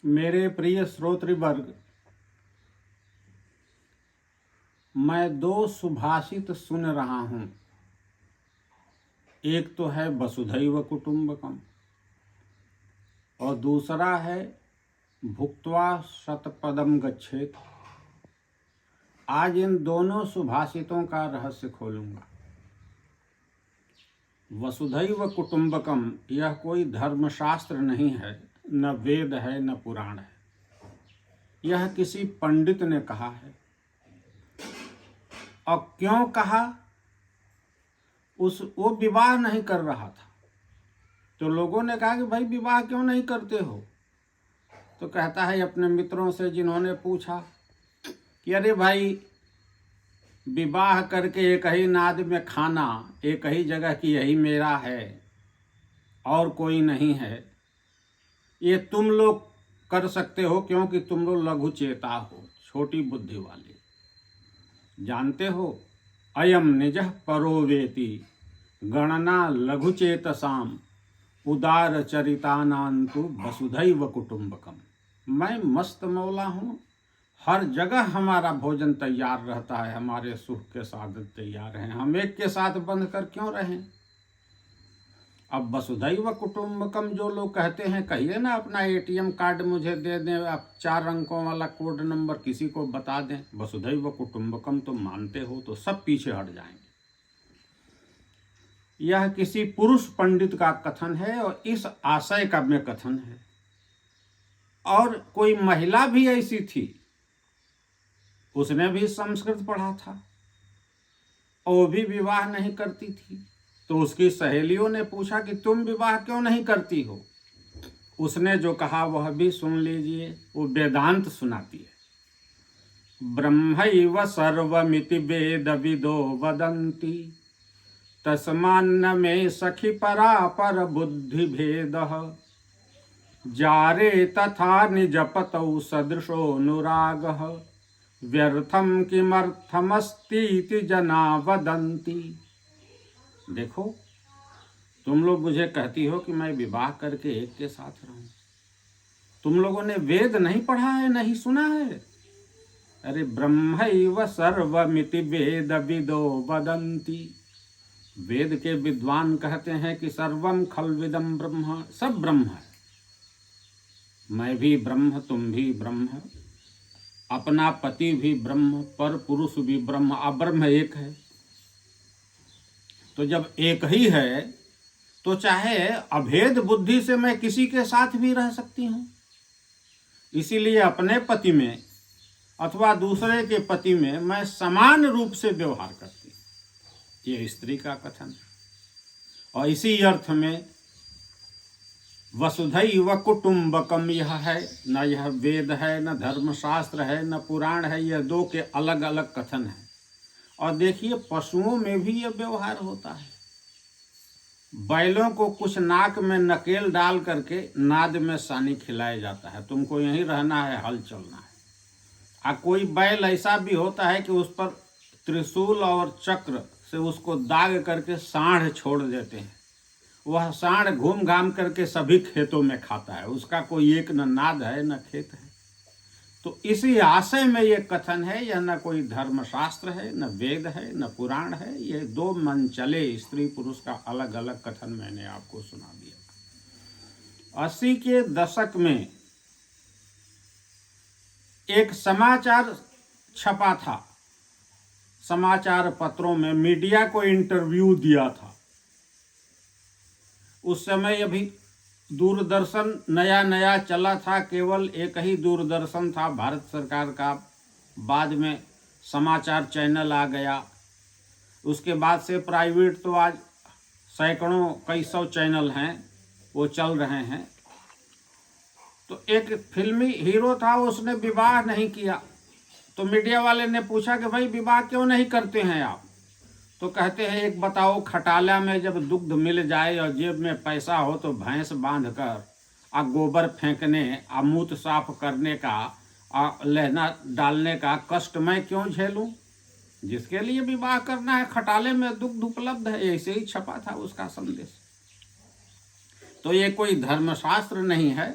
मेरे प्रिय श्रोतृवर्ग, मैं दो सुभाषित सुन रहा हूँ। एक तो है वसुधैव कुटुंबकम और दूसरा है भुक्त्वा शतपदम गच्छेत। आज इन दोनों सुभाषितों का रहस्य खोलूंगा। वसुधैव कुटुंबकम यह कोई धर्मशास्त्र नहीं है, न वेद है न पुराण है। यह किसी पंडित ने कहा है। और क्यों कहा? वो विवाह नहीं कर रहा था, तो लोगों ने कहा कि भाई विवाह क्यों नहीं करते हो? तो कहता है अपने मित्रों से जिन्होंने पूछा कि अरे भाई, विवाह करके एक ही नाद में खाना, एक ही जगह की यही मेरा है और कोई नहीं है। ये तुम लोग कर सकते हो क्योंकि तुम लोग लघु चेता हो, छोटी बुद्धि वाले। जानते हो, अयम निजः परो वेति गणना लघु चेतसाम उदार चरितानांतु वसुधैव कुटुंबकम। मैं मस्त मौला हूँ, हर जगह हमारा भोजन तैयार रहता है, हमारे सुख के साधन तैयार हैं, हम एक के साथ बंध कर क्यों रहें? अब वसुधैव कुटुंबकम जो लोग कहते हैं, कहिए ना अपना एटीएम कार्ड मुझे दे दें, आप 4 अंकों वाला कोड नंबर किसी को बता दें। वसुधैव कुटुंबकम तो मानते हो तो सब पीछे हट जाएंगे। यह किसी पुरुष पंडित का कथन है और इस आशय का में कथन है। और कोई महिला भी ऐसी थी, उसने भी संस्कृत पढ़ा था और वो भी विवाह नहीं करती थी। तो उसकी सहेलियों ने पूछा कि तुम विवाह क्यों नहीं करती हो? उसने जो कहा वह भी सुन लीजिए। वो वेदांत सुनाती है। ब्रह्मैव सर्वमिति वेद विदो वदन्ति तस्मान्न मे सखि परापर बुद्धि भेदः जारे तथा निजपतौ सदृशोऽनुरागः व्यर्थम किमर्थमस्तीति जना वदन्ति। देखो, तुम लोग मुझे कहती हो कि मैं विवाह करके एक के साथ रहूं। तुम लोगों ने वेद नहीं पढ़ा है, नहीं सुना है? अरे ब्रह्मैव सर्वमिति वेद विदो वदन्ति। वेद के विद्वान कहते हैं कि सर्वम खल्विदम ब्रह्म, सब ब्रह्म है। मैं भी ब्रह्म, तुम भी ब्रह्म, अपना पति भी ब्रह्म, पर पुरुष भी ब्रह्म, अब्रह्म एक है। तो जब एक ही है तो चाहे अभेद बुद्धि से मैं किसी के साथ भी रह सकती हूँ। इसीलिए अपने पति में अथवा दूसरे के पति में मैं समान रूप से व्यवहार करती हूँ। ये स्त्री का कथन है। और इसी अर्थ में वसुधैव कुटुंबकम यह है। न यह वेद है, न धर्मशास्त्र है, न पुराण है। यह दो के अलग अलग कथन हैं। और देखिए, पशुओं में भी यह व्यवहार होता है। बैलों को कुछ नाक में नकेल डाल करके नाद में सानी खिलाया जाता है, तुमको यहीं रहना है, हल चलना है। कोई बैल ऐसा भी होता है कि उस पर त्रिशूल और चक्र से उसको दाग करके साढ़ छोड़ देते हैं। वह साढ़ घूम घाम करके सभी खेतों में खाता है, उसका कोई एक न नाद है न खेत है। तो इसी आशय में ये कथन है। यह न कोई धर्मशास्त्र है, न वेद है, न पुराण है। ये दो मन चले स्त्री पुरुष का अलग अलग कथन मैंने आपको सुना दिया। 80 के दशक में एक समाचार छपा था, समाचार पत्रों में मीडिया को इंटरव्यू दिया था। उस समय अभी दूरदर्शन नया नया चला था, केवल एक ही दूरदर्शन था भारत सरकार का। बाद में समाचार चैनल आ गया। उसके बाद से प्राइवेट तो आज सैकड़ों कई सौ चैनल हैं, वो चल रहे हैं। तो एक फिल्मी हीरो था, उसने विवाह नहीं किया। तो मीडिया वाले ने पूछा कि भाई विवाह क्यों नहीं करते हैं आप? तो कहते हैं, एक बताओ, खटाला में जब दुग्ध मिल जाए और जेब में पैसा हो तो भैंस बांध कर आ गोबर फेंकने, आ मूत साफ करने का, आ लहना डालने का कष्ट मैं क्यों झेलूं? जिसके लिए विवाह करना है, खटाले में दुग्ध उपलब्ध है। ऐसे ही छपा था उसका संदेश। तो ये कोई धर्मशास्त्र नहीं है,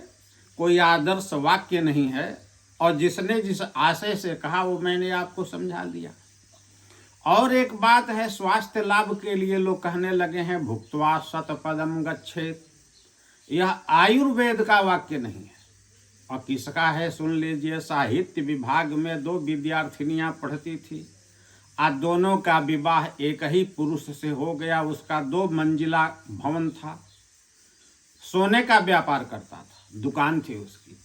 कोई आदर्श वाक्य नहीं है, और जिसने जिस आशय से कहा वो मैंने आपको समझा दिया। और एक बात है, स्वास्थ्य लाभ के लिए लोग कहने लगे हैं भुक्त्वा शतपदम गच्छेत। यह आयुर्वेद का वाक्य नहीं है। और किसका है सुन लीजिए। साहित्य विभाग में 2 विद्यार्थिनियां पढ़ती थी, आज दोनों का विवाह एक ही पुरुष से हो गया। उसका 2 मंजिला भवन था, सोने का व्यापार करता था, दुकान थी उसकी।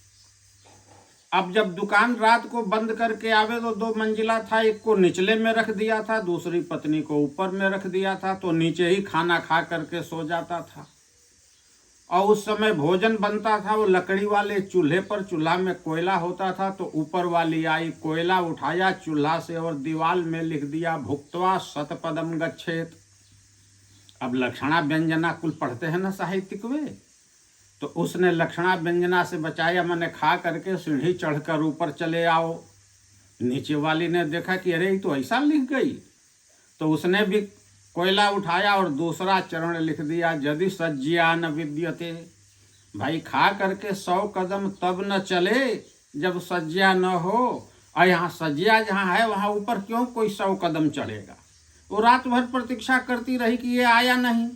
अब जब दुकान रात को बंद करके आवे तो 2 मंजिला था, एक को निचले में रख दिया था, दूसरी पत्नी को ऊपर में रख दिया था, तो नीचे ही खाना खा करके सो जाता था। और उस समय भोजन बनता था वो लकड़ी वाले चूल्हे पर, चूल्हा में कोयला होता था, तो ऊपर वाली आई, कोयला उठाया चूल्हा से और दीवार में लिख दिया भुक्त्वा शतपदम गच्छेत। अब लक्षणा व्यंजना कुल पढ़ते हैं ना साहित्यिक वे, तो उसने लक्षणा व्यंजना से बचाया, मैंने खा करके सीढ़ी चढ़कर ऊपर चले आओ। नीचे वाली ने देखा कि अरे ये तो ऐसा लिख गई, तो उसने भी कोयला उठाया और दूसरा चरण लिख दिया यदि सज्जिया न विद्यते। भाई खा करके 100 कदम तब न चले जब सज्जिया न हो, और यहाँ सज्जिया जहाँ है वहाँ ऊपर क्यों कोई 100 कदम चढ़ेगा। वो रात भर प्रतीक्षा करती रही कि ये आया नहीं,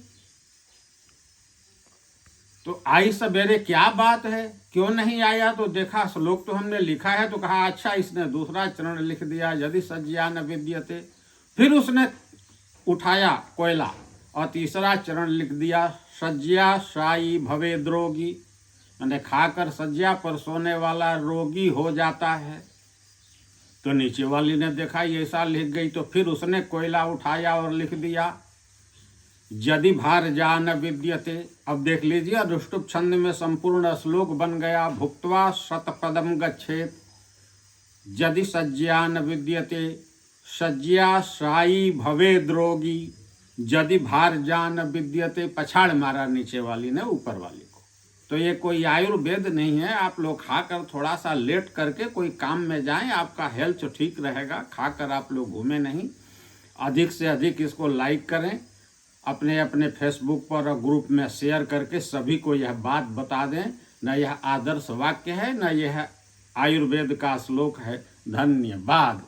तो आई सवेरे क्या बात है, क्यों नहीं आया। तो देखा श्लोक तो हमने लिखा है, तो कहा अच्छा इसने दूसरा चरण लिख दिया यदि सज्जिया न विद्यते। फिर उसने उठाया कोयला और तीसरा चरण लिख दिया सज्जिया शायी भवेद रोगी, मैंने खाकर सज्जिया पर सोने वाला रोगी हो जाता है। तो नीचे वाली ने देखा ये ऐसा लिख गई, तो फिर उसने कोयला उठाया और लिख दिया यदि भार जा न विद्यते। अब देख लीजिए अनुष्टुप छंद में संपूर्ण श्लोक बन गया भुक्त्वा शतपदम गच्छेत यदि सज्जिया न विद्यते सज्जिया शायी भवेद रोगी यदि भार जा न विद्यते। पछाड़ मारा नीचे वाली ने ऊपर वाली को। तो ये कोई आयुर्वेद नहीं है। आप लोग खाकर थोड़ा सा लेट करके कोई काम में जाएं, आपका हेल्थ ठीक रहेगा। खाकर आप लोग घूमें नहीं। अधिक से अधिक इसको लाइक करें, अपने अपने फेसबुक पर और ग्रुप में शेयर करके सभी को यह बात बता दें। न यह आदर्श वाक्य है, न यह आयुर्वेद का श्लोक है। धन्यवाद।